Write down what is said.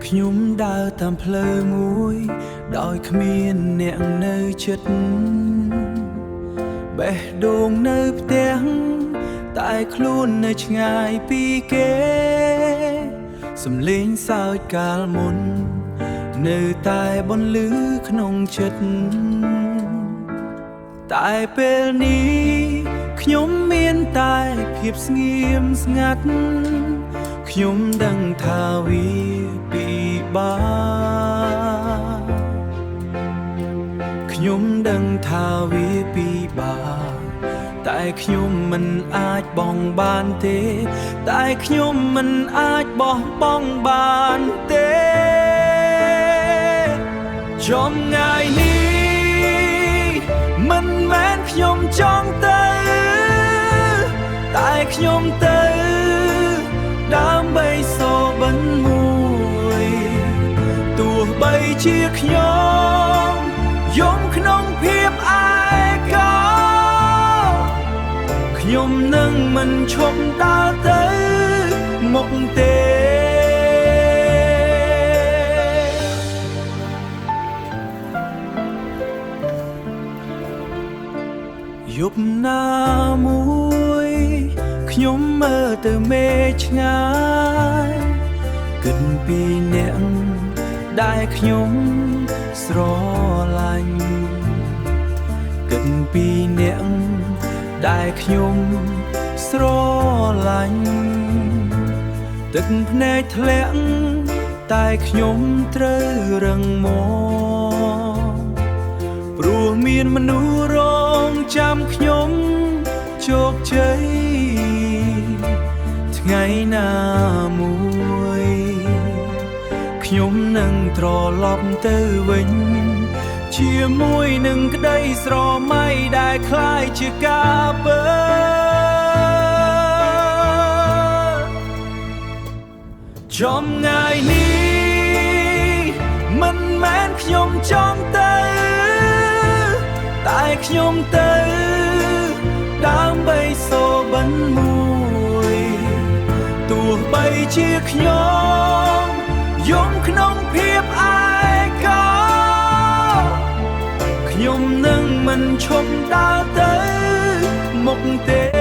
ខ្ញុំដើរតាមផ្លូវមួយដោយគ្មានអ្នកនៅជិតបេះដូងនៅផ្ទះតែខ្លួននៅឆ្ងាយពីគេសំឡេងសើចកាលមុននៅតែបន្លឺក្នុងចិត្តតែពេលនេះខ្ញុំមានតែភាពស្ងៀមស្ងាត់ខ្ញុំដឹងថាវាពិបាកខ្ញុំដឹងថាវាពិបាកតែខ្ញុំមិនអាចបង់បានទេតែខ្ញុំមិនអាចបោះបង់បានទេចំងាយនេះមិនមែនខ្ញុំចង់ទៅតែខ្ញុំទៅដើម្បីសូបិនមួយទោះបីជាខ្ញុំយំក្នុងភាពឯកោខ្ញុំនឹងមិនឈប់ដើរទៅមុខទេយប់ណាមួយខ្ញុំមើលទៅមេឃឆ្ងាយគិតពីអ្នកដែលខ្ញុំស្រឡាញ់គិតពីអ្នកដែលខ្ញុំស្រឡាញ់ទឹកភ្នែកធ្លាក់តែខ្ញុំត្រូវរឹងមាំព្រោះមានមនុស្សរងចាំខ្ញុំជោគជ័យថ្ងៃណាមួយខ្ញុំនឹងត្រឡប់ទៅវិញជាមួយនឹងក្តីស្រមៃដែលคล้ายជាការពិតចំងាយនេះមិនមែនខ្ញុំចង់ទៅតែខ្ញុំទៅដើម្បីសូបិនមួយទោះបីជាខ្ញុំយំក្នុងភាពឯកោខ្ញុំនឹងមិនឈប់ដើរទៅមុខទេ